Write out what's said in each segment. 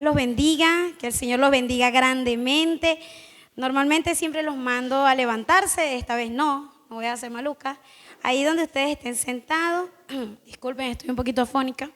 los bendiga, que el Señor los bendiga grandemente. Normalmente siempre los mando a levantarse, esta vez no voy a hacer maluca. Ahí donde ustedes estén sentados, disculpen, estoy un poquito afónica,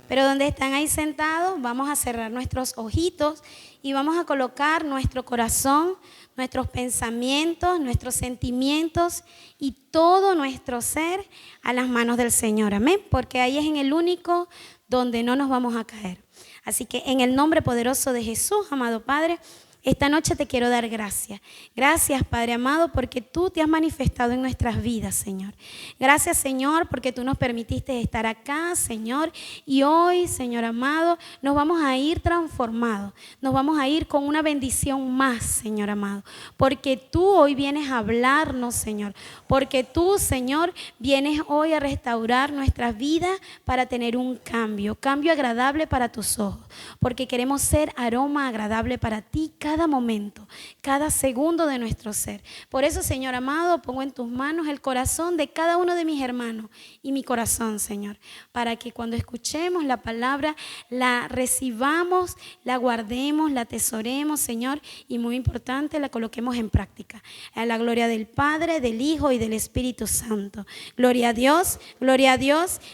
pero donde están ahí sentados, vamos a cerrar nuestros ojitos y vamos a colocar nuestro corazón, nuestros pensamientos, nuestros sentimientos y todo nuestro ser a las manos del Señor, amén, porque ahí es en el único donde no nos vamos a caer. Así que en el nombre poderoso de Jesús, amado Padre, esta noche te quiero dar gracias. Gracias, Padre amado, porque tú te has manifestado en nuestras vidas, Señor. Gracias, Señor, porque tú nos permitiste estar acá, Señor. Y hoy, Señor amado, nos vamos a ir transformados. Nos vamos a ir con una bendición más, Señor amado. Porque tú hoy vienes a hablarnos, Señor. Porque tú, Señor, vienes hoy a restaurar nuestras vidas para tener un cambio. Cambio agradable para tus ojos. Porque queremos ser aroma agradable para ti cada momento, cada segundo de nuestro ser. Por eso, Señor amado, pongo en tus manos el corazón de cada uno de mis hermanos y mi corazón, Señor, para que cuando escuchemos la palabra, la recibamos, la guardemos, la atesoremos, Señor, y muy importante, la coloquemos en práctica. A la gloria del Padre, del Hijo y del Espíritu Santo. Gloria a Dios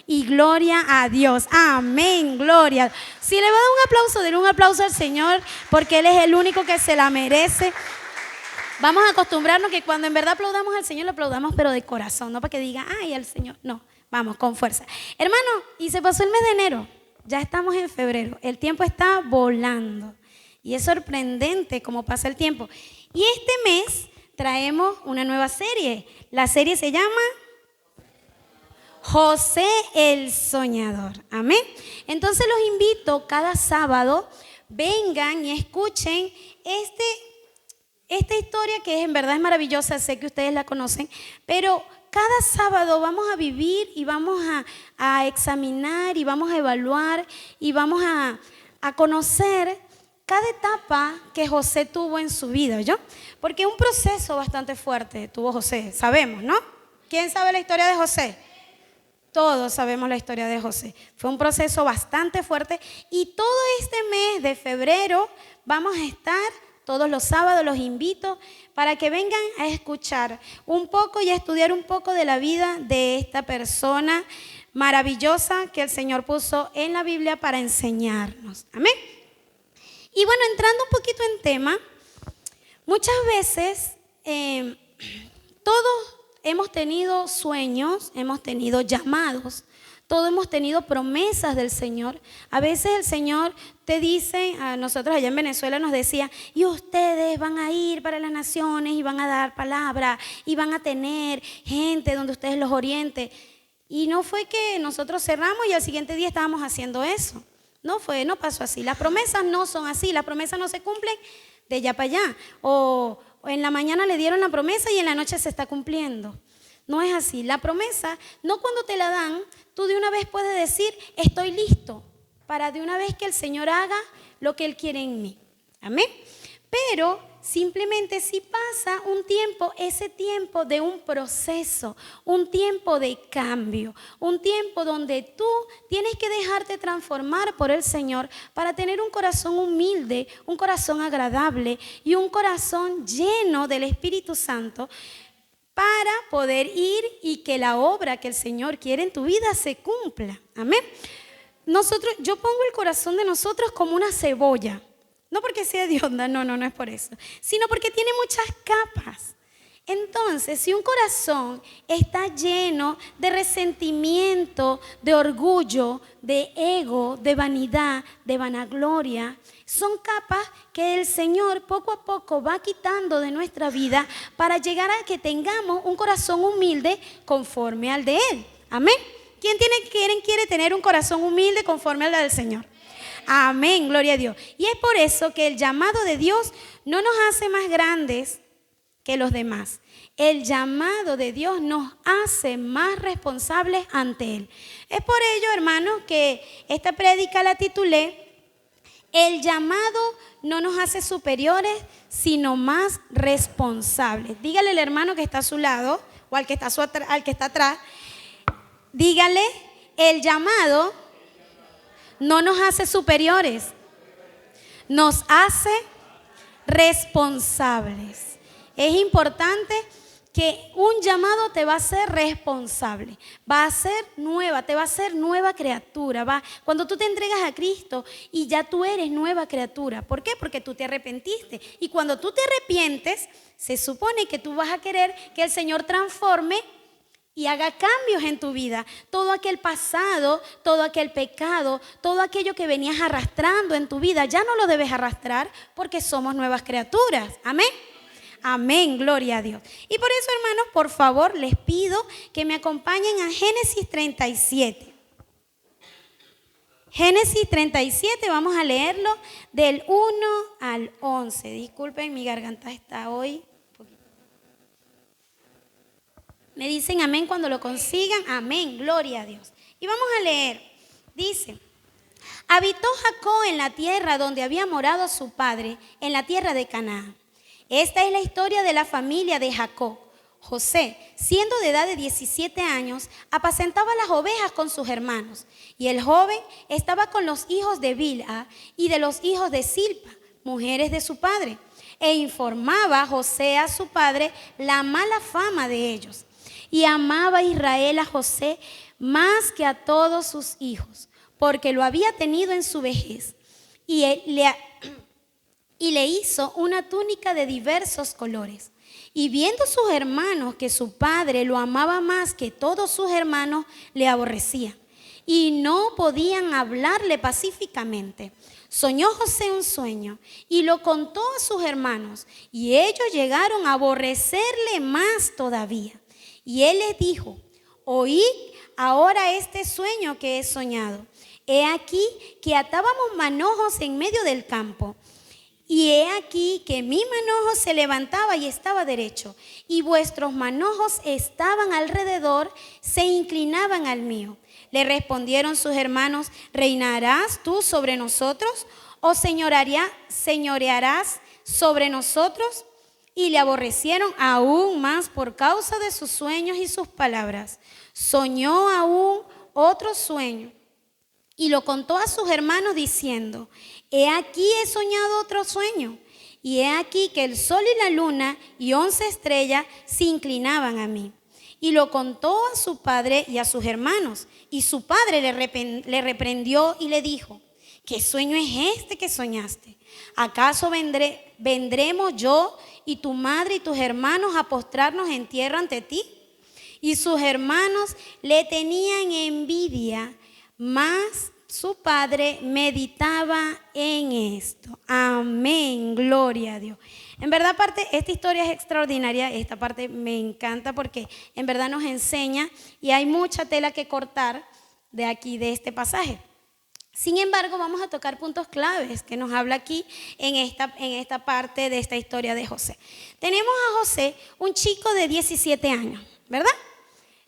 y gloria a Dios. Amén, gloria. Si le va a dar un aplauso, denle un aplauso al Señor, porque Él es el único que se la merece. Vamos a acostumbrarnos que cuando en verdad aplaudamos al Señor, lo aplaudamos pero de corazón, no para que diga, ay, al Señor. No, vamos, con fuerza. Hermano, y se pasó el mes de enero, ya estamos en febrero, el tiempo está volando y es sorprendente cómo pasa el tiempo. Y este mes traemos una nueva serie. La serie se llama José el Soñador. Amén. Entonces los invito cada sábado, vengan y escuchen esta historia que en verdad es maravillosa, sé que ustedes la conocen, pero cada sábado vamos a vivir y vamos a examinar y vamos a evaluar y vamos a conocer cada etapa que José tuvo en su vida, ¿yo? Porque un proceso bastante fuerte tuvo José, sabemos, ¿no? ¿Quién sabe la historia de José? Todos sabemos la historia de José. Fue un proceso bastante fuerte y todo este mes de febrero vamos a estar todos los sábados, los invito para que vengan a escuchar un poco y a estudiar un poco de la vida de esta persona maravillosa que el Señor puso en la Biblia para enseñarnos. Amén. Y bueno, entrando un poquito en tema, muchas veces todos hemos tenido sueños, hemos tenido llamados, todos hemos tenido promesas del Señor. A veces el Señor te dice, a nosotros allá en Venezuela nos decía, y ustedes van a ir para las naciones y van a dar palabra y van a tener gente donde ustedes los orienten. Y no fue que nosotros cerramos y al siguiente día estábamos haciendo eso. No pasó así. Las promesas no son así, las promesas no se cumplen de allá para allá. O en la mañana le dieron la promesa y en la noche se está cumpliendo. No es así. La promesa, no cuando te la dan, tú de una vez puedes decir, estoy listo para de una vez que el Señor haga lo que Él quiere en mí. Amén. Pero simplemente si pasa un tiempo, ese tiempo de un proceso, un tiempo de cambio, un tiempo donde tú tienes que dejarte transformar por el Señor para tener un corazón humilde, un corazón agradable y un corazón lleno del Espíritu Santo para poder ir y que la obra que el Señor quiere en tu vida se cumpla. Amén. Yo pongo el corazón de nosotros como una cebolla. No porque sea de onda, no es por eso, sino porque tiene muchas capas. Entonces, si un corazón está lleno de resentimiento, de orgullo, de ego, de vanidad, de vanagloria, son capas que el Señor poco a poco va quitando de nuestra vida para llegar a que tengamos un corazón humilde conforme al de Él. Amén. ¿Quién quiere tener un corazón humilde conforme al del Señor? Amén, gloria a Dios. Y es por eso que el llamado de Dios no nos hace más grandes que los demás. El llamado de Dios nos hace más responsables ante Él. Es por ello, hermanos, que esta prédica la titulé, el llamado no nos hace superiores, sino más responsables. Dígale al hermano que está a su lado o al que está atrás, dígale, el llamado no nos hace superiores, nos hace responsables. Es importante que un llamado te va a hacer responsable, va a ser nueva, te va a hacer nueva criatura. Cuando tú te entregas a Cristo y ya tú eres nueva criatura. ¿Por qué? Porque tú te arrepentiste. Y cuando tú te arrepientes, se supone que tú vas a querer que el Señor transforme y haga cambios en tu vida. Todo aquel pasado, todo aquel pecado, todo aquello que venías arrastrando en tu vida, ya no lo debes arrastrar porque somos nuevas criaturas. Amén. Amén, gloria a Dios. Y por eso, hermanos, por favor, les pido que me acompañen a Génesis 37. Génesis 37, vamos a leerlo del 1 al 11. Disculpen, mi garganta está hoy. Me dicen amén cuando lo consigan. Amén, gloria a Dios. Y vamos a leer. Dice: habitó Jacob en la tierra donde había morado su padre, en la tierra de Canaán. Esta es la historia de la familia de Jacob. José, siendo de edad de 17 años, apacentaba las ovejas con sus hermanos. Y el joven estaba con los hijos de Bilha y de los hijos de Silpa, mujeres de su padre. E informaba José a su padre la mala fama de ellos. Y amaba Israel a José más que a todos sus hijos, porque lo había tenido en su vejez. Y le hizo una túnica de diversos colores. Y viendo sus hermanos que su padre lo amaba más que todos sus hermanos, le aborrecían y no podían hablarle pacíficamente. Soñó José un sueño y lo contó a sus hermanos, y ellos llegaron a aborrecerle más todavía. Y él les dijo: oíd ahora este sueño que he soñado. He aquí que atábamos manojos en medio del campo. Y he aquí que mi manojo se levantaba y estaba derecho, y vuestros manojos estaban alrededor, se inclinaban al mío. Le respondieron sus hermanos: ¿reinarás tú sobre nosotros o señorearás sobre nosotros? Y le aborrecieron aún más por causa de sus sueños y sus palabras. Soñó aún otro sueño y lo contó a sus hermanos diciendo: he aquí he soñado otro sueño, y he aquí que el sol y la luna y 11 estrellas se inclinaban a mí. Y lo contó a su padre y a sus hermanos, y su padre le reprendió y le dijo: ¿qué sueño es este que soñaste? ¿Acaso vendremos yo y tu madre y tus hermanos a postrarnos en tierra ante ti? Y sus hermanos le tenían envidia, mas su padre meditaba en esto. Amén, gloria a Dios. En verdad, esta historia es extraordinaria. Esta parte me encanta porque en verdad nos enseña, y hay mucha tela que cortar de aquí, de este pasaje. Sin embargo, vamos a tocar puntos claves que nos habla aquí en esta parte de esta historia de José. Tenemos a José, un chico de 17 años, ¿verdad?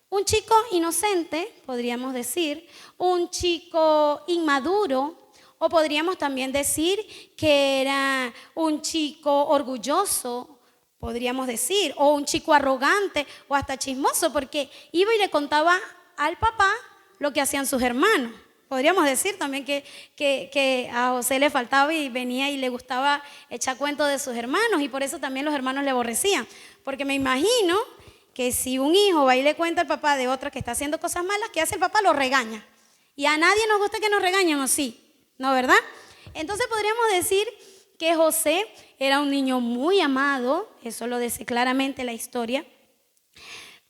Un chico inocente, podríamos decir, un chico inmaduro, o podríamos también decir que era un chico orgulloso, podríamos decir, o un chico arrogante o hasta chismoso, porque iba y le contaba al papá lo que hacían sus hermanos. Podríamos decir también que a José le faltaba y venía y le gustaba echar cuento de sus hermanos, y por eso también los hermanos le aborrecían, porque me imagino que si un hijo va y le cuenta al papá de otro que está haciendo cosas malas, ¿qué hace el papá? Lo regaña. Y a nadie nos gusta que nos regañen, ¿o sí? ¿No, verdad? Entonces podríamos decir que José era un niño muy amado, eso lo dice claramente la historia,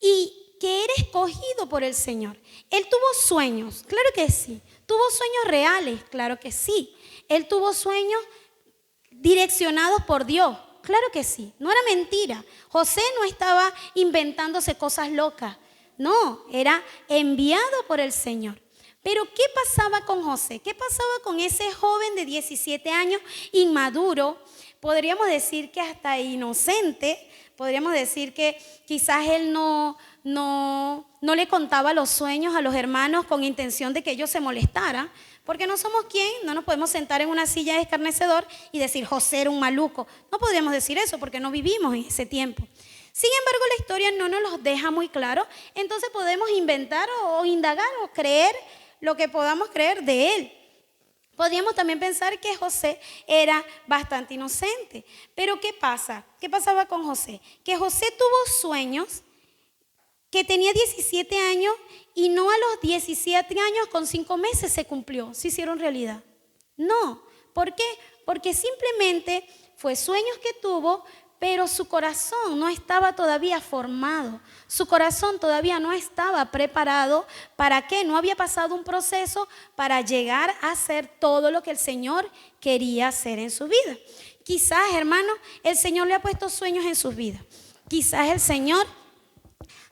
y que era escogido por el Señor. Él tuvo sueños, claro que sí. Tuvo sueños reales, claro que sí. Él tuvo sueños direccionados por Dios. Claro que sí, no era mentira. José no estaba inventándose cosas locas. No, era enviado por el Señor. Pero ¿qué pasaba con José? ¿Qué pasaba con ese joven de 17 años, inmaduro? Podríamos decir que hasta inocente. Podríamos decir que quizás él no le contaba los sueños a los hermanos con intención de que ellos se molestaran. Porque no somos quien, no nos podemos sentar en una silla de escarnecedor y decir José era un maluco. No podríamos decir eso porque no vivimos en ese tiempo. Sin embargo, la historia no nos los deja muy claro. Entonces podemos inventar o indagar o creer lo que podamos creer de él. Podríamos también pensar que José era bastante inocente. Pero ¿qué pasa? ¿Qué pasaba con José? Que José tuvo sueños, que tenía 17 años y no a los 17 años con 5 meses se cumplió, se hicieron realidad. No. ¿Por qué? Porque simplemente fue sueños que tuvo, pero su corazón no estaba todavía formado. Su corazón todavía no estaba preparado. ¿Para qué? No había pasado un proceso para llegar a hacer todo lo que el Señor quería hacer en su vida. Quizás, hermano, el Señor le ha puesto sueños en sus vidas. Quizás el Señor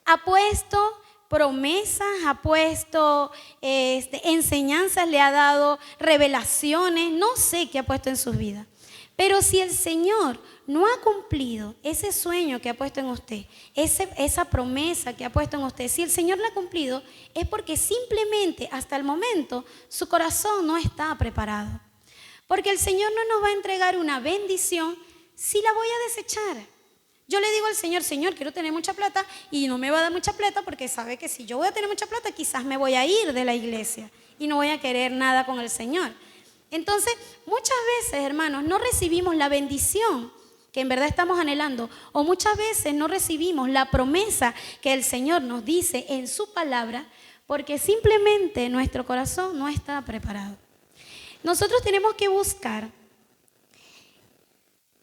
ha puesto promesas, ha puesto enseñanzas, le ha dado revelaciones, no sé qué ha puesto en sus vidas. Pero si el Señor no ha cumplido ese sueño que ha puesto en usted, esa promesa que ha puesto en usted, si el Señor la ha cumplido, es porque simplemente hasta el momento su corazón no está preparado. Porque el Señor no nos va a entregar una bendición si la voy a desechar. Yo le digo al Señor, Señor, quiero tener mucha plata y no me va a dar mucha plata porque sabe que si yo voy a tener mucha plata quizás me voy a ir de la iglesia y no voy a querer nada con el Señor. Entonces, muchas veces, hermanos, no recibimos la bendición que en verdad estamos anhelando, o muchas veces no recibimos la promesa que el Señor nos dice en su palabra porque simplemente nuestro corazón no está preparado. Nosotros tenemos que buscar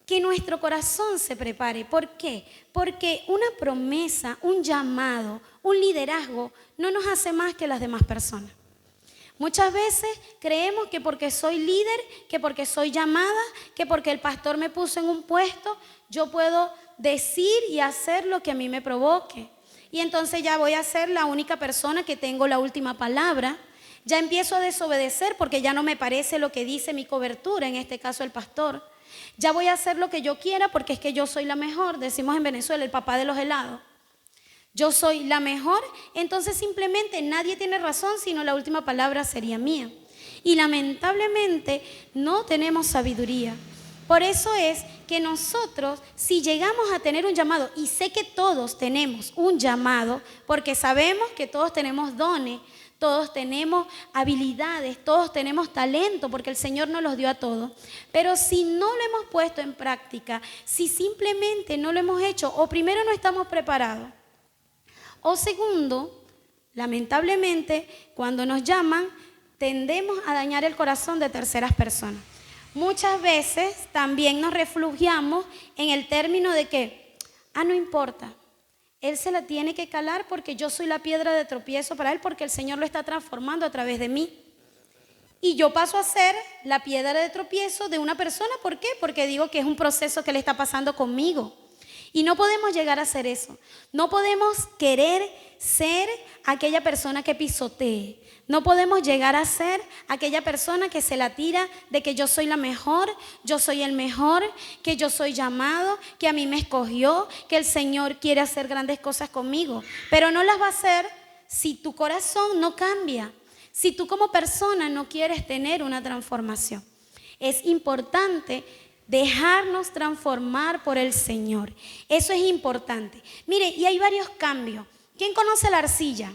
que nuestro corazón se prepare. ¿Por qué? Porque una promesa, un llamado, un liderazgo no nos hace más que las demás personas. Muchas veces creemos que porque soy líder, que porque soy llamada, que porque el pastor me puso en un puesto, yo puedo decir y hacer lo que a mí me provoque. Y entonces ya voy a ser la única persona que tengo la última palabra. Ya empiezo a desobedecer porque ya no me parece lo que dice mi cobertura, en este caso el pastor. Ya voy a hacer lo que yo quiera porque es que yo soy la mejor, decimos en Venezuela, el papá de los helados. Yo soy la mejor, entonces simplemente nadie tiene razón, sino la última palabra sería mía. Y lamentablemente no tenemos sabiduría. Por eso es que nosotros, si llegamos a tener un llamado, y sé que todos tenemos un llamado, porque sabemos que todos tenemos dones, todos tenemos habilidades, todos tenemos talento, porque el Señor nos los dio a todos. Pero si no lo hemos puesto en práctica, si simplemente no lo hemos hecho, o primero no estamos preparados, o segundo, lamentablemente, cuando nos llaman, tendemos a dañar el corazón de terceras personas. Muchas veces también nos refugiamos en el término de que, no importa, él se la tiene que calar porque yo soy la piedra de tropiezo para él, porque el Señor lo está transformando a través de mí. Y yo paso a ser la piedra de tropiezo de una persona. ¿Por qué? Porque digo que es un proceso que le está pasando conmigo. Y no podemos llegar a hacer eso. No podemos querer ser aquella persona que pisotee. No podemos llegar a ser aquella persona que se la tira de que yo soy la mejor, yo soy el mejor, que yo soy llamado, que a mí me escogió, que el Señor quiere hacer grandes cosas conmigo. Pero no las va a hacer si tu corazón no cambia, si tú como persona no quieres tener una transformación. Es importante dejarnos transformar por el Señor. Eso es importante. Mire, y hay varios cambios. ¿Quién conoce la arcilla?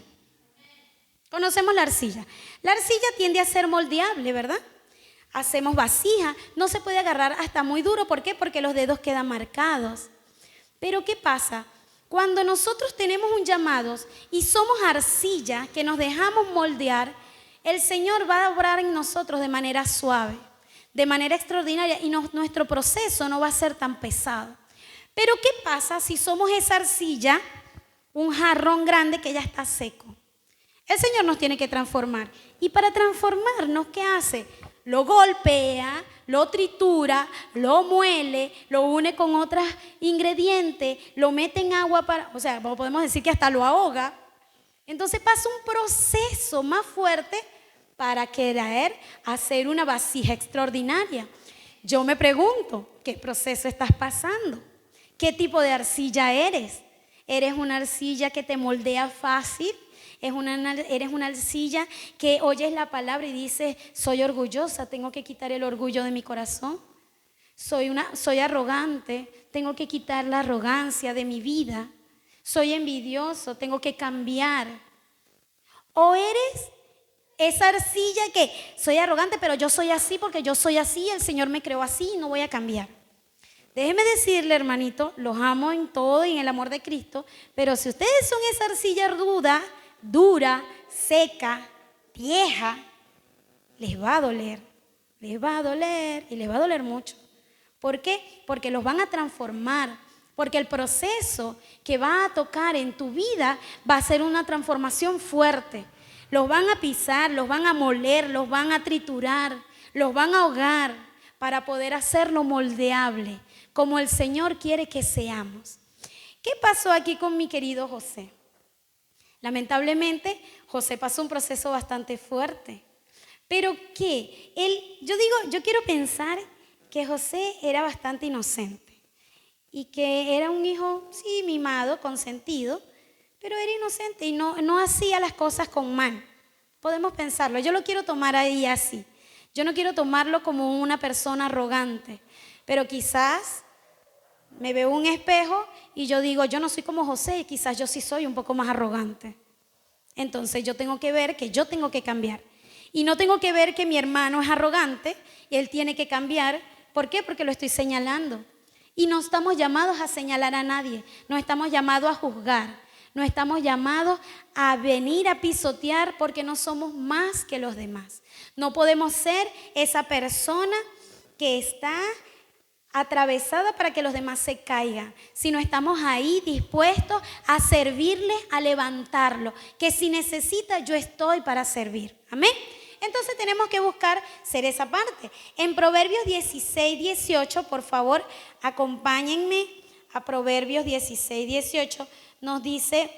Conocemos la arcilla. La arcilla tiende a ser moldeable, ¿verdad? Hacemos vasija, no se puede agarrar hasta muy duro. ¿Por qué? Porque los dedos quedan marcados. Pero ¿qué pasa? Cuando nosotros tenemos un llamado y somos arcilla, que nos dejamos moldear, el Señor va a obrar en nosotros de manera suave, de manera extraordinaria, y nuestro proceso no va a ser tan pesado. Pero ¿qué pasa si somos esa arcilla, un jarrón grande que ya está seco? El Señor nos tiene que transformar. Y para transformarnos, ¿qué hace? Lo golpea, lo tritura, lo muele, lo une con otros ingredientes, lo mete en agua podemos decir que hasta lo ahoga. Entonces pasa un proceso más fuerte para querer hacer una vasija extraordinaria. Yo me pregunto, ¿qué proceso estás pasando? ¿Qué tipo de arcilla eres? ¿Eres una arcilla que te moldea fácil? ¿Eres una arcilla que oyes la palabra y dices, soy orgullosa, tengo que quitar el orgullo de mi corazón? Soy arrogante, tengo que quitar la arrogancia de mi vida. Soy envidioso, tengo que cambiar. ¿O eres Esa arcilla que soy arrogante, pero yo soy así porque yo soy así, el Señor me creó así y no voy a cambiar. Déjeme decirle, hermanito, los amo en todo y en el amor de Cristo, pero si ustedes son esa arcilla ruda, dura, seca, vieja, les va a doler y les va a doler mucho. ¿Por qué? Porque los van a transformar, porque el proceso que va a tocar en tu vida va a ser una transformación fuerte. Los van a pisar, los van a moler, los van a triturar, los van a ahogar para poder hacerlo moldeable, como el Señor quiere que seamos. ¿Qué pasó aquí con mi querido José? Lamentablemente, José pasó un proceso bastante fuerte. Pero ¿qué? Yo quiero pensar que José era bastante inocente y que era un hijo, sí, mimado, consentido, pero era inocente y no hacía las cosas con mal. Podemos pensarlo. Yo lo quiero tomar ahí así. Yo no quiero tomarlo como una persona arrogante, pero quizás me veo un espejo y yo digo, yo no soy como José, y quizás yo sí soy un poco más arrogante. Entonces yo tengo que ver que yo tengo que cambiar. Y no tengo que ver que mi hermano es arrogante y él tiene que cambiar. ¿Por qué? Porque lo estoy señalando. Y no estamos llamados a señalar a nadie, no estamos llamados a juzgar, no estamos llamados a venir a pisotear porque no somos más que los demás. No podemos ser esa persona que está atravesada para que los demás se caigan, sino estamos ahí dispuestos a servirles, a levantarlo, que si necesita yo estoy para servir. Amén. Entonces tenemos que buscar ser esa parte. En Proverbios 16, 18, por favor, acompáñenme a Proverbios 16, 18, nos dice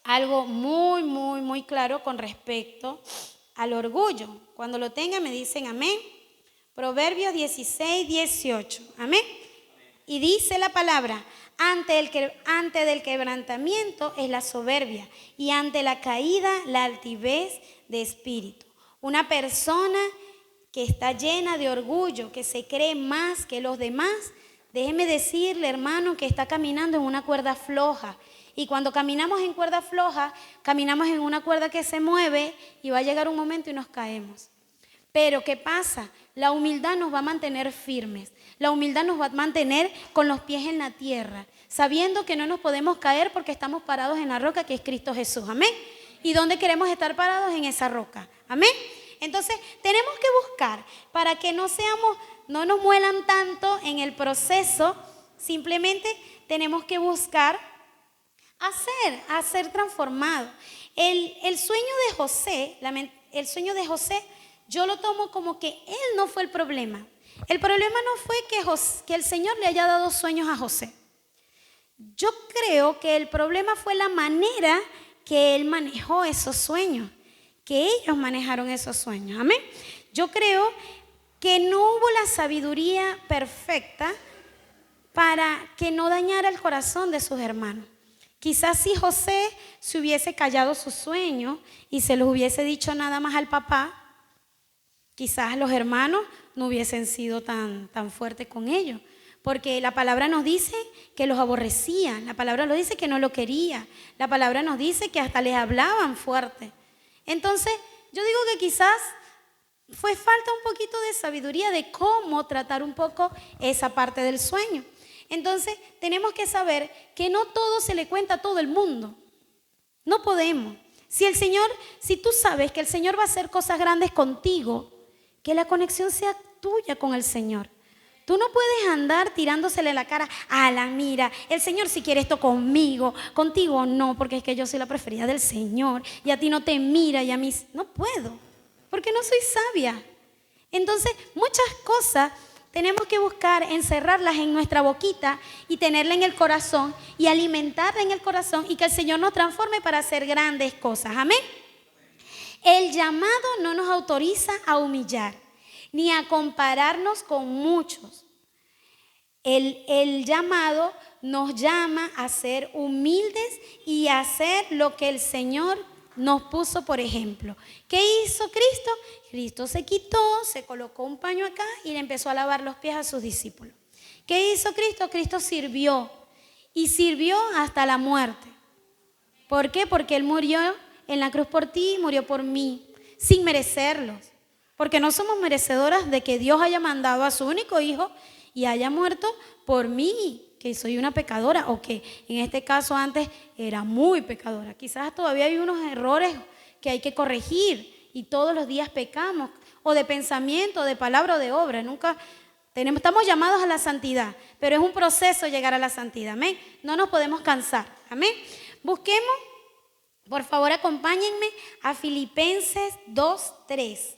algo muy, muy, muy claro con respecto al orgullo. Cuando lo tengan me dicen amén. Proverbios 16, 18, amén. Y dice la palabra, ante del quebrantamiento es la soberbia y ante la caída la altivez de espíritu. Una persona que está llena de orgullo, que se cree más que los demás, déjeme decirle, hermano, que está caminando en una cuerda floja. Y cuando caminamos en cuerda floja, caminamos en una cuerda que se mueve y va a llegar un momento y nos caemos. Pero ¿qué pasa? La humildad nos va a mantener firmes. La humildad nos va a mantener con los pies en la tierra, sabiendo que no nos podemos caer porque estamos parados en la roca que es Cristo Jesús. Amén. ¿Y dónde queremos estar parados? En esa roca. Amén. Entonces tenemos que buscar para que no nos muelan tanto en el proceso. Simplemente tenemos que buscar a ser transformado. El sueño de José, yo lo tomo como que él no fue el problema. El problema no fue que el Señor le haya dado sueños a José. Yo creo que el problema fue la manera que él manejó esos sueños, que ellos manejaron esos sueños. Amén. Yo creo que no hubo la sabiduría perfecta para que no dañara el corazón de sus hermanos. Quizás si José se hubiese callado sus sueños y se los hubiese dicho nada más al papá, quizás los hermanos no hubiesen sido tan fuertes con ellos. Porque la palabra nos dice que los aborrecían, la palabra nos dice que no lo quería, la palabra nos dice que hasta les hablaban fuerte. Entonces, yo digo que quizás fue falta un poquito de sabiduría de cómo tratar un poco esa parte del sueño. Entonces, tenemos que saber que no todo se le cuenta a todo el mundo. No podemos. Si tú sabes que el Señor va a hacer cosas grandes contigo, que la conexión sea tuya con el Señor. Tú no puedes andar tirándosele la cara a mira, el Señor si quiere esto conmigo, contigo no, porque es que yo soy la preferida del Señor y a ti no te mira y a mí no puedo, porque no soy sabia. Entonces, muchas cosas tenemos que buscar encerrarlas en nuestra boquita y tenerla en el corazón y alimentarla en el corazón y que el Señor nos transforme para hacer grandes cosas. Amén. El llamado no nos autoriza a humillar ni a compararnos con muchos. El llamado nos llama a ser humildes y a hacer lo que el Señor nos puso por ejemplo. ¿Qué hizo Cristo? Cristo se quitó, se colocó un paño acá y le empezó a lavar los pies a sus discípulos. ¿Qué hizo Cristo? Cristo sirvió y sirvió hasta la muerte. ¿Por qué? Porque Él murió en la cruz por ti y murió por mí. sin merecerlos. Porque no somos merecedoras de que Dios haya mandado a su único hijo y haya muerto por mí, que soy una pecadora, o que en este caso antes era muy pecadora. Quizás todavía hay unos errores que hay que corregir y todos los días pecamos, o de pensamiento, de palabra o de obra. Estamos llamados a la santidad, pero es un proceso llegar a la santidad, amén. No nos podemos cansar, amén. Busquemos, por favor, acompáñenme a Filipenses 2:3.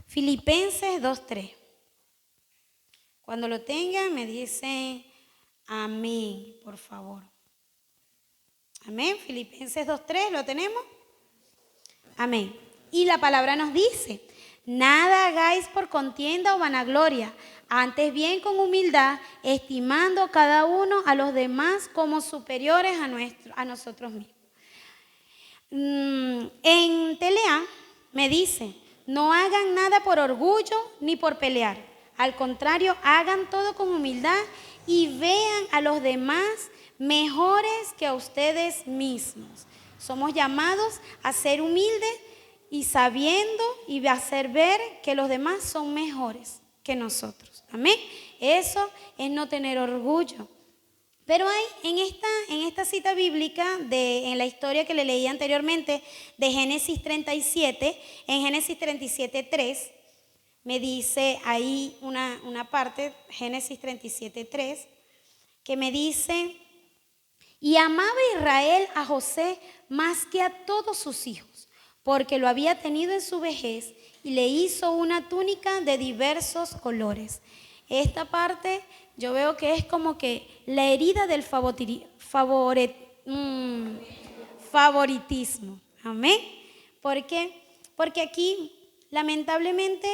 Filipenses 2:3. Cuando lo tengan me dicen amén, por favor. Amén. Filipenses 2:3, ¿lo tenemos? Amén. Y la palabra nos dice: nada hagáis por contienda o vanagloria, antes bien con humildad, estimando cada uno a los demás como superiores a nosotros mismos. En Telea me dice: no hagan nada por orgullo ni por pelear. Al contrario, hagan todo con humildad y vean a los demás mejores que a ustedes mismos. Somos llamados a ser humildes y sabiendo y hacer ver que los demás son mejores que nosotros. Amén. Eso es no tener orgullo. Pero hay en esta cita bíblica, en la historia que le leí anteriormente, de Génesis 37, en Génesis 37:3, me dice ahí una parte, Génesis 37:3, que me dice: y amaba Israel a José más que a todos sus hijos, porque lo había tenido en su vejez y le hizo una túnica de diversos colores. Esta parte yo veo que es como que la herida del favoritismo. Amén. ¿Por qué? Porque aquí, lamentablemente,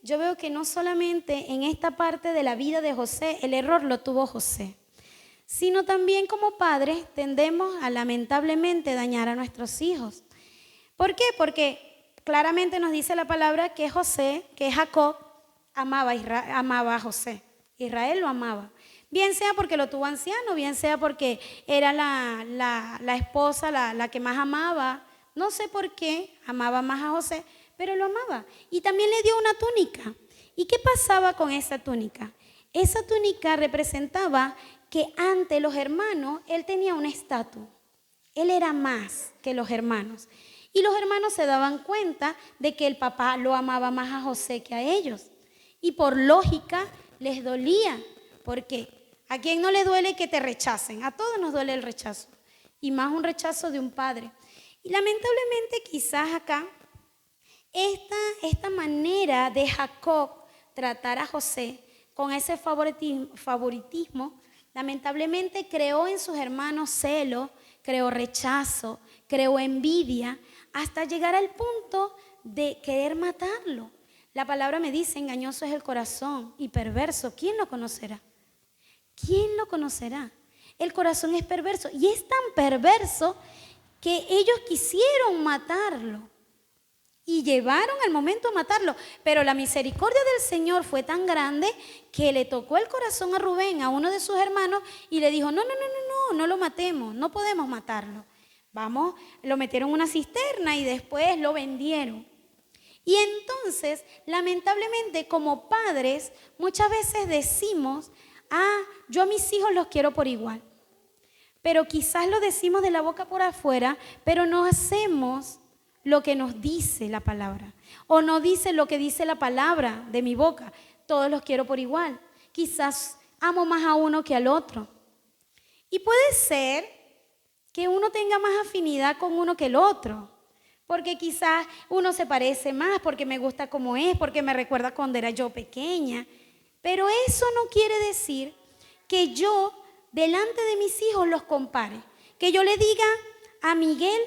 yo veo que no solamente en esta parte de la vida de José, el error lo tuvo José, sino también como padres tendemos a lamentablemente dañar a nuestros hijos. ¿Por qué? Porque claramente nos dice la palabra que Jacob amaba a José. Israel lo amaba. Bien sea porque lo tuvo anciano, bien sea porque era la esposa la que más amaba. No sé por qué amaba más a José, pero lo amaba. Y también le dio una túnica. ¿Y qué pasaba con esa túnica? Esa túnica representaba que ante los hermanos él tenía un estatus. Él era más que los hermanos. Y los hermanos se daban cuenta de que el papá lo amaba más a José que a ellos. Y por lógica les dolía. Porque ¿a quién no le duele que te rechacen? A todos nos duele el rechazo. Y más un rechazo de un padre. Y lamentablemente quizás acá esta manera de Jacob tratar a José con ese favoritismo, lamentablemente creó en sus hermanos celo, creó rechazo, creó envidia, hasta llegar al punto de querer matarlo. La palabra me dice: engañoso es el corazón y perverso. ¿Quién lo conocerá? ¿Quién lo conocerá? El corazón es perverso y es tan perverso que ellos quisieron matarlo y llevaron el momento a matarlo. Pero la misericordia del Señor fue tan grande que le tocó el corazón a Rubén, a uno de sus hermanos, y le dijo: no lo matemos, no podemos matarlo. Vamos, lo metieron en una cisterna y después lo vendieron. Y entonces, lamentablemente, como padres, muchas veces decimos: yo a mis hijos los quiero por igual. Pero quizás lo decimos de la boca por afuera, pero no hacemos lo que nos dice la palabra. O no dice lo que dice la palabra de mi boca: todos los quiero por igual. Quizás amo más a uno que al otro. Y puede ser que uno tenga más afinidad con uno que el otro. Porque quizás uno se parece más, porque me gusta como es, porque me recuerda cuando era yo pequeña. Pero eso no quiere decir que yo delante de mis hijos los compare. Que yo le diga a Miguel: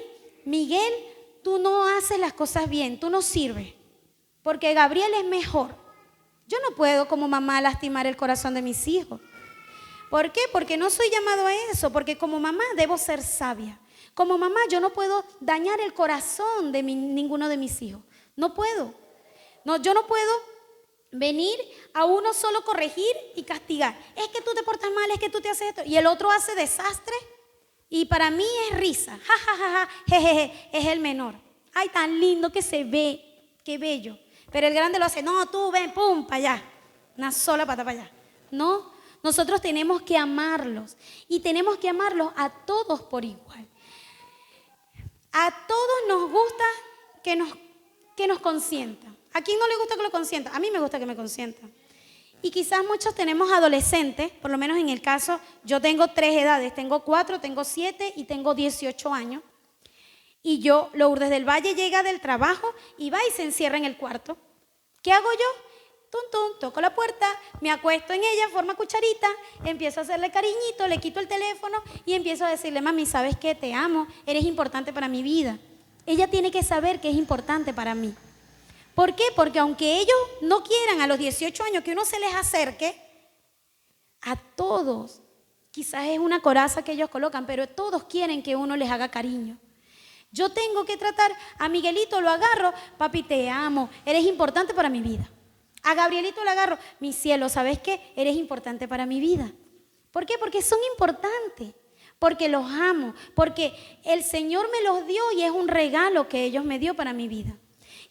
tú no haces las cosas bien, tú no sirves, porque Gabriel es mejor. Yo no puedo como mamá lastimar el corazón de mis hijos. ¿Por qué? Porque no soy llamado a eso, porque como mamá debo ser sabia. Como mamá yo no puedo dañar el corazón de ninguno de mis hijos. No puedo. Yo no puedo venir a uno solo corregir y castigar. Es que tú te portas mal, es que tú te haces esto. Y el otro hace desastre. Y para mí es risa, ja, ja, ja, ja, jejeje, es el menor. Ay, tan lindo que se ve, qué bello. Pero el grande lo hace, no, tú ven, pum, para allá. Una sola pata para allá. No, nosotros tenemos que amarlos. Y tenemos que amarlos a todos por igual. A todos nos gusta que nos consientan. ¿A quién no le gusta que lo consientan? A mí me gusta que me consientan. Y quizás muchos tenemos adolescentes, por lo menos en el caso, yo tengo 3 edades, tengo 4, tengo 7 y tengo 18 años. Y yo, Lourdes del Valle llega del trabajo y va y se encierra en el cuarto. ¿Qué hago yo? Tum, tum, toco la puerta, me acuesto en ella, forma cucharita, empiezo a hacerle cariñito, le quito el teléfono y empiezo a decirle, mami, ¿sabes qué? Te amo, eres importante para mi vida. Ella tiene que saber que es importante para mí. ¿Por qué? Porque aunque ellos no quieran a los 18 años que uno se les acerque, a todos, quizás es una coraza que ellos colocan, pero todos quieren que uno les haga cariño. Yo tengo que tratar a Miguelito, lo agarro, papi, te amo, eres importante para mi vida. A Gabrielito lo agarro, mi cielo, ¿sabes qué? Eres importante para mi vida. ¿Por qué? Porque son importantes, porque los amo, porque el Señor me los dio y es un regalo que ellos me dio para mi vida.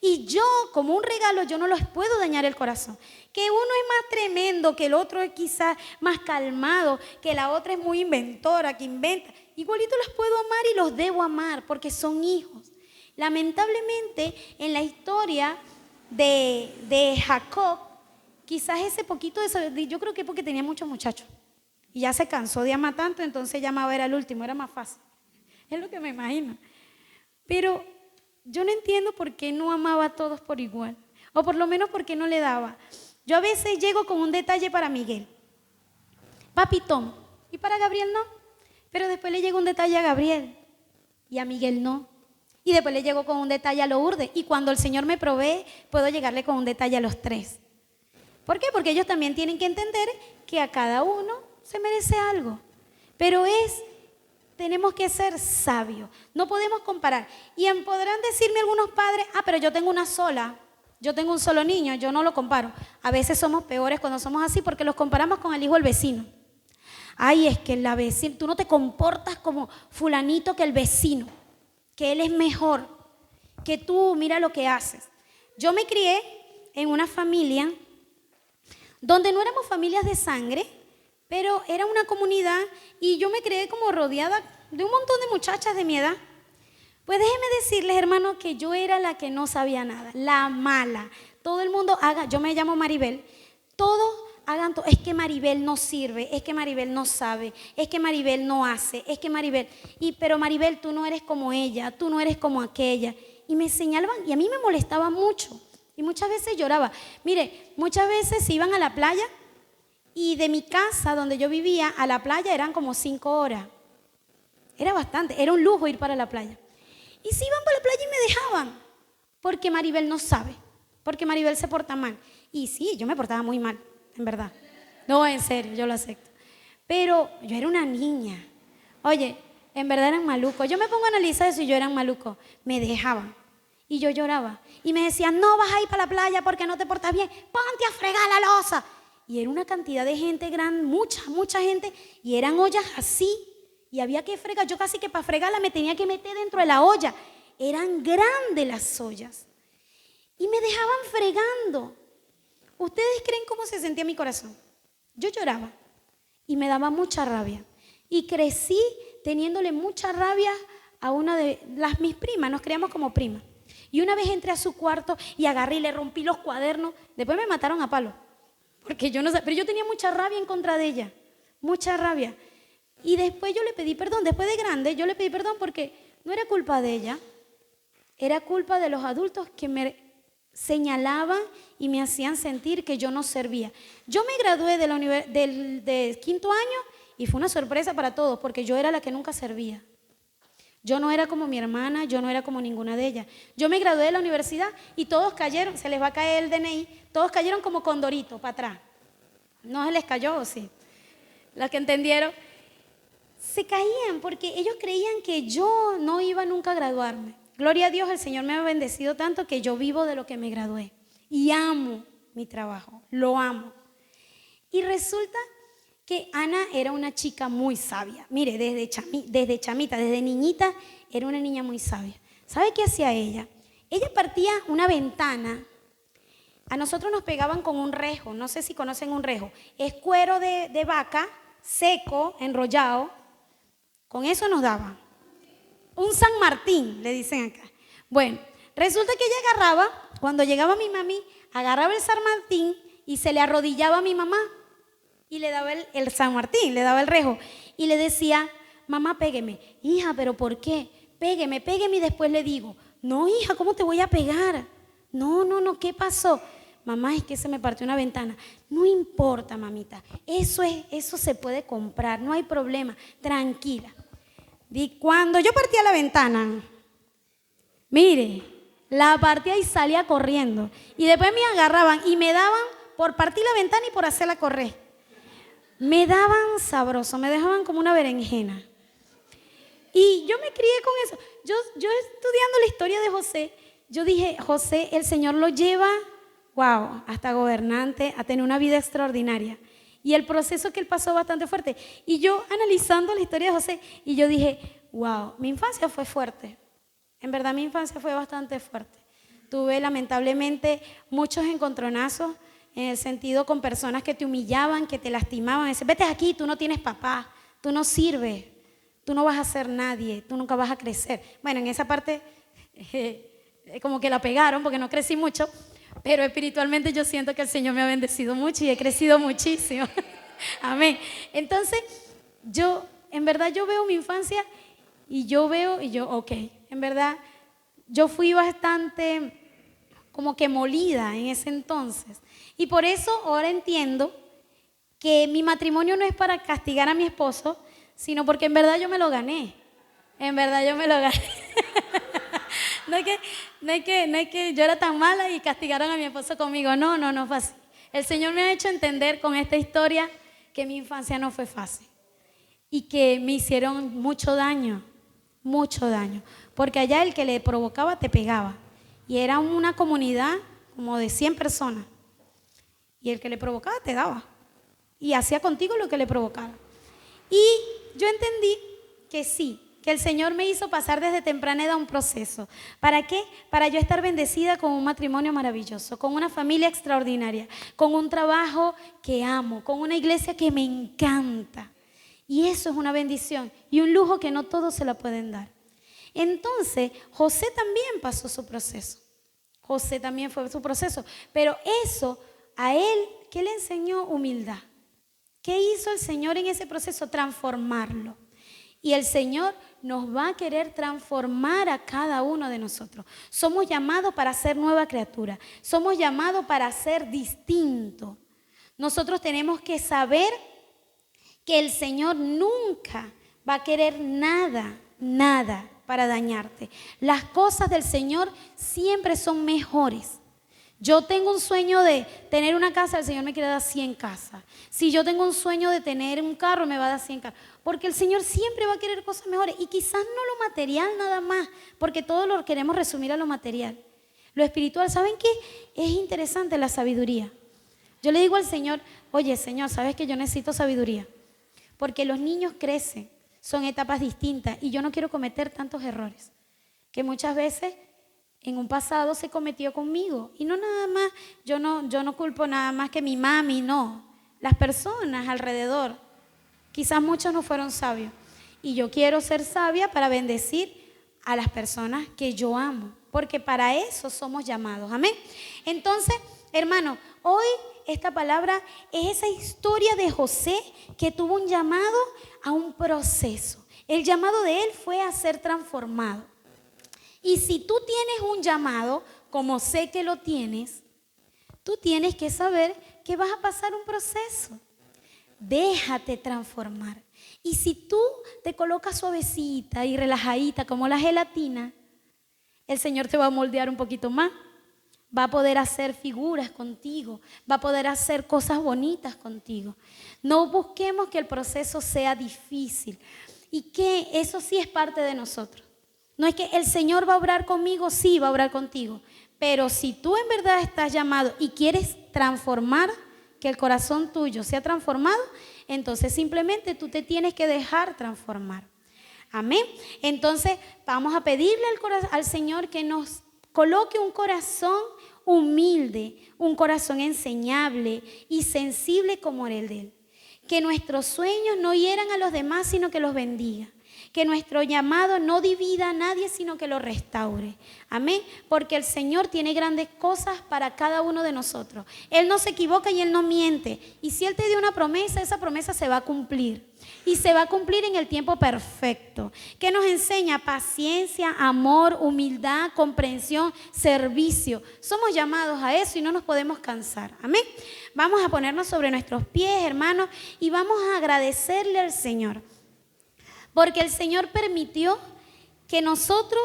Y yo, como un regalo, yo no les puedo dañar el corazón. Que uno es más tremendo, que el otro es quizás más calmado, que la otra es muy inventora, que inventa. Igualito los puedo amar y los debo amar porque son hijos. Lamentablemente, en la historia de Jacob, quizás ese poquito de yo creo que es porque tenía muchos muchachos. Y ya se cansó de amar tanto, entonces llamaba era el último, era más fácil. Es lo que me imagino. Pero yo no entiendo por qué no amaba a todos por igual. O por lo menos por qué no le daba. Yo a veces llego con un detalle para Miguel. Papi, toma. Y para Gabriel no. Pero después le llega un detalle a Gabriel. Y a Miguel no. Y después le llego con un detalle a Lourdes. Y cuando el Señor me provee, puedo llegarle con un detalle a los 3. ¿Por qué? Porque ellos también tienen que entender que a cada uno se merece algo. Pero tenemos que ser sabios. No podemos comparar. Y podrán decirme algunos padres, pero yo tengo una sola. Yo tengo un solo niño, yo no lo comparo. A veces somos peores cuando somos así porque los comparamos con el hijo del vecino. Ay, es que la vecina, tú no te comportas como fulanito que el vecino, que él es mejor, que tú mira lo que haces. Yo me crié en una familia donde no éramos familias de sangre, pero era una comunidad y yo me crié como rodeada de un montón de muchachas de mi edad. Pues déjenme decirles, hermano, que yo era la que no sabía nada, la mala. Todo el mundo yo me llamo Maribel, todos hagan todo. Es que Maribel no sirve, es que Maribel no sabe, es que Maribel no hace, es que Maribel, pero Maribel, tú no eres como ella, tú no eres como aquella. Y me señalaban y a mí me molestaba mucho y muchas veces lloraba. Mire, muchas veces se iban a la playa y de mi casa donde yo vivía a la playa eran como 5 horas. Era bastante, era un lujo ir para la playa. Y se iban para la playa y me dejaban, porque Maribel no sabe, porque Maribel se porta mal. Y sí, yo me portaba muy mal, en verdad. No, en serio, yo lo acepto. Pero yo era una niña. Oye, en verdad eran malucos. Yo me pongo a analizar eso y yo eran malucos. Me dejaban y yo lloraba. Y me decían, no vas a ir para la playa porque no te portas bien, ponte a fregar la loza. Y era una cantidad de gente grande, mucha gente, y eran ollas así. Y había que fregar, yo casi que para fregarla me tenía que meter dentro de la olla. Eran grandes las ollas. Y me dejaban fregando. ¿Ustedes creen cómo se sentía mi corazón? Yo lloraba y me daba mucha rabia. Y crecí teniéndole mucha rabia a una de mis primas, nos criamos como primas. Y una vez entré a su cuarto y agarré y le rompí los cuadernos. Después me mataron a palo. Porque yo no sé, pero yo tenía mucha rabia en contra de ella. Mucha rabia. Y después yo le pedí perdón, después de grande yo le pedí perdón porque no era culpa de ella, era culpa de los adultos que me señalaban y me hacían sentir que yo no servía. Yo me gradué del 5º año y fue una sorpresa para todos porque yo era la que nunca servía. Yo no era como mi hermana, yo no era como ninguna de ellas. Yo me gradué de la universidad y todos cayeron, se les va a caer el DNI, todos cayeron como condorito para atrás. ¿No se les cayó o sí? Las que entendieron. Se caían porque ellos creían que yo no iba nunca a graduarme. Gloria a Dios, el Señor me ha bendecido tanto que yo vivo de lo que me gradué. Y amo mi trabajo, lo amo. Y resulta que Ana era una chica muy sabia. Mire, desde chamita, desde niñita, era una niña muy sabia. ¿Sabe qué hacía ella? Ella partía una ventana. A nosotros nos pegaban con un rejo, no sé si conocen un rejo. Es cuero de vaca, seco, enrollado. Con eso nos daban. Un San Martín, le dicen acá. Bueno, resulta que ella agarraba, cuando llegaba mi mami, agarraba el San Martín y se le arrodillaba a mi mamá. Y le daba el San Martín, le daba el rejo. Y le decía, mamá, pégueme. Hija, ¿pero por qué? Pégueme y después le digo, no, hija, ¿cómo te voy a pegar? No, ¿qué pasó? Mamá, es que se me partió una ventana. No importa, mamita, eso se puede comprar, no hay problema, tranquila. Y cuando yo partía la ventana, mire, la partía y salía corriendo. Y después me agarraban y me daban por partir la ventana y por hacerla correr. Me daban sabroso, me dejaban como una berenjena. Y yo me crié con eso. Yo estudiando la historia de José, yo dije, José, el Señor lo lleva, wow, hasta gobernante, a tener una vida extraordinaria. Y el proceso que él pasó bastante fuerte. Y yo analizando la historia de José, y yo dije, wow, mi infancia fue fuerte. En verdad mi infancia fue bastante fuerte. Tuve lamentablemente muchos encontronazos, en el sentido con personas que te humillaban, que te lastimaban. Decían, vete aquí, tú no tienes papá, tú no sirves, tú no vas a ser nadie, tú nunca vas a crecer. Bueno, en esa parte como que la pegaron porque no crecí mucho, pero espiritualmente yo siento que el Señor me ha bendecido mucho y he crecido muchísimo. Amén. Entonces, en verdad yo veo mi infancia y ok, en verdad yo fui bastante como que molida en ese entonces. Y por eso ahora entiendo que mi matrimonio no es para castigar a mi esposo, sino porque en verdad yo me lo gané. En verdad yo me lo gané. No es que yo era tan mala y castigaron a mi esposo conmigo. No fue así. El Señor me ha hecho entender con esta historia que mi infancia no fue fácil y que me hicieron mucho daño. Porque allá el que le provocaba te pegaba. Y era una comunidad como de 100 personas. Y el que le provocaba te daba. Y hacía contigo lo que le provocaba. Y yo entendí que sí, que el Señor me hizo pasar desde temprana edad un proceso. ¿Para qué? Para yo estar bendecida con un matrimonio maravilloso, con una familia extraordinaria, con un trabajo que amo, con una iglesia que me encanta. Y eso es una bendición y un lujo que no todos se la pueden dar. Entonces, José también pasó su proceso. José también fue su proceso. Pero eso a él, ¿qué le enseñó? Humildad. ¿Qué hizo el Señor en ese proceso? Transformarlo. Y el Señor nos va a querer transformar a cada uno de nosotros. Somos llamados para ser nueva criatura. Somos llamados para ser distintos. Nosotros tenemos que saber que el Señor nunca va a querer nada para dañarte. Las cosas del Señor siempre son mejores. Yo tengo un sueño de tener una casa, el Señor me quiere dar 100 casas. Si yo tengo un sueño de tener un carro, me va a dar 100 carros. Porque el Señor siempre va a querer cosas mejores. Y quizás no lo material nada más, porque todo lo queremos resumir a lo material. Lo espiritual, ¿saben qué? Es interesante la sabiduría. Yo le digo al Señor, oye Señor, ¿sabes que yo necesito sabiduría? Porque los niños crecen, son etapas distintas y yo no quiero cometer tantos errores que muchas veces en un pasado se cometió conmigo. Y no nada más, yo no culpo nada más que mi mami, no. Las personas alrededor, quizás muchos no fueron sabios. Y yo quiero ser sabia para bendecir a las personas que yo amo, porque para eso somos llamados. Amén. Entonces, hermano, hoy esta palabra es esa historia de José que tuvo un llamado a un proceso. El llamado de él fue a ser transformado. Y si tú tienes un llamado, como sé que lo tienes, tú tienes que saber que vas a pasar un proceso. Déjate transformar. Y si tú te colocas suavecita y relajadita como la gelatina, el Señor te va a moldear un poquito más. Va a poder hacer figuras contigo, va a poder hacer cosas bonitas contigo. No busquemos que el proceso sea difícil y que eso sí es parte de nosotros. No es que el Señor va a obrar conmigo, sí va a obrar contigo, pero si tú en verdad estás llamado y quieres transformar, que el corazón tuyo sea transformado, entonces simplemente tú te tienes que dejar transformar. Amén. Entonces vamos a pedirle al Señor que nos coloque un corazón humilde, un corazón enseñable y sensible como el de Él. Que nuestros sueños no hieran a los demás, sino que los bendiga. Que nuestro llamado no divida a nadie, sino que lo restaure. Amén. Porque el Señor tiene grandes cosas para cada uno de nosotros. Él no se equivoca y Él no miente. Y si Él te dio una promesa, esa promesa se va a cumplir. Y se va a cumplir en el tiempo perfecto. Que nos enseña paciencia, amor, humildad, comprensión, servicio. Somos llamados a eso y no nos podemos cansar. Amén. Vamos a ponernos sobre nuestros pies, hermanos, y vamos a agradecerle al Señor. Porque el Señor permitió que nosotros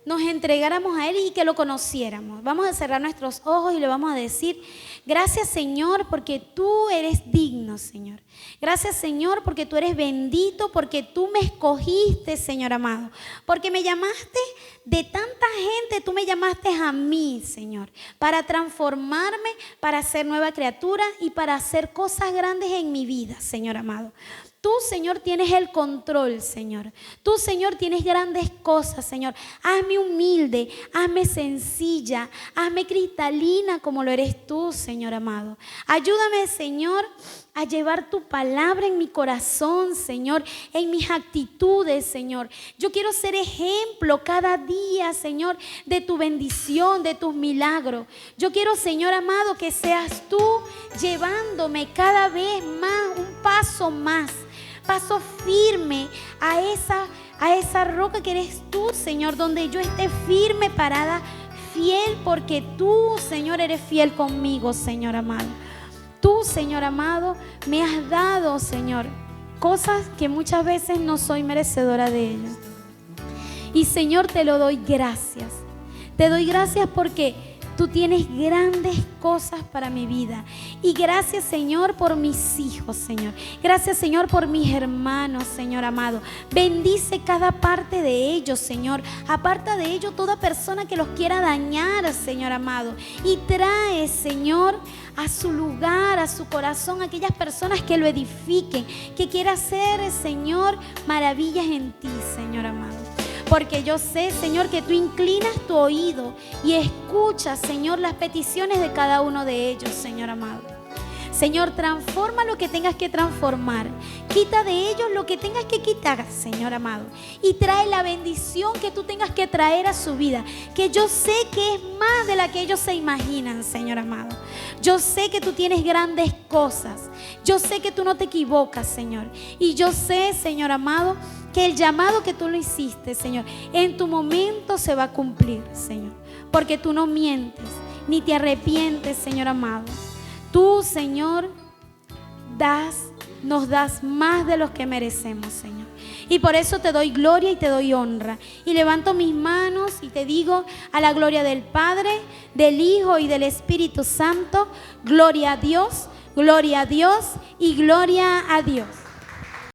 nos entregáramos a Él y que lo conociéramos. Vamos a cerrar nuestros ojos y le vamos a decir: gracias, Señor, porque tú eres digno, Señor. Gracias, Señor, porque tú eres bendito, porque tú me escogiste, Señor amado. Porque me llamaste de tanta gente, tú me llamaste a mí, Señor, para transformarme, para ser nueva criatura y para hacer cosas grandes en mi vida, Señor amado. Tú, Señor, tienes el control, Señor. Tú, Señor, tienes grandes cosas, Señor. Hazme humilde, hazme sencilla, hazme cristalina como lo eres tú, Señor amado. Ayúdame, Señor, a llevar tu palabra en mi corazón, Señor, en mis actitudes, Señor. Yo quiero ser ejemplo cada día, Señor, de tu bendición, de tus milagros. Yo quiero, Señor amado, que seas tú llevándome cada vez más, un paso más. Paso firme a esa roca que eres tú, Señor, donde yo esté firme, parada, fiel, porque tú, Señor, eres fiel conmigo, Señor amado. Tú, Señor amado, me has dado, Señor, cosas que muchas veces no soy merecedora de ellas. Y, Señor, te lo doy gracias. Te doy gracias porque tú tienes grandes cosas para mi vida. Y gracias, Señor, por mis hijos, Señor. Gracias, Señor, por mis hermanos, Señor amado. Bendice cada parte de ellos, Señor. Aparta de ellos toda persona que los quiera dañar, Señor amado. Y trae, Señor, a su lugar, a su corazón, a aquellas personas que lo edifiquen, que quiera hacer, Señor, maravillas en ti, Señor amado. Porque yo sé, Señor, que tú inclinas tu oído y escuchas, Señor, las peticiones de cada uno de ellos, Señor amado. Señor, transforma lo que tengas que transformar. Quita de ellos lo que tengas que quitar, Señor amado. Y trae la bendición que tú tengas que traer a su vida. Que yo sé que es más de la que ellos se imaginan, Señor amado. Yo sé que tú tienes grandes cosas. Yo sé que tú no te equivocas, Señor. Y yo sé, Señor amado, que el llamado que tú lo hiciste, Señor, en tu momento se va a cumplir, Señor. Porque tú no mientes, ni te arrepientes, Señor amado. Tú, Señor, nos das más de los que merecemos, Señor. Y por eso te doy gloria y te doy honra. Y levanto mis manos y te digo, a la gloria del Padre, del Hijo y del Espíritu Santo, gloria a Dios y gloria a Dios.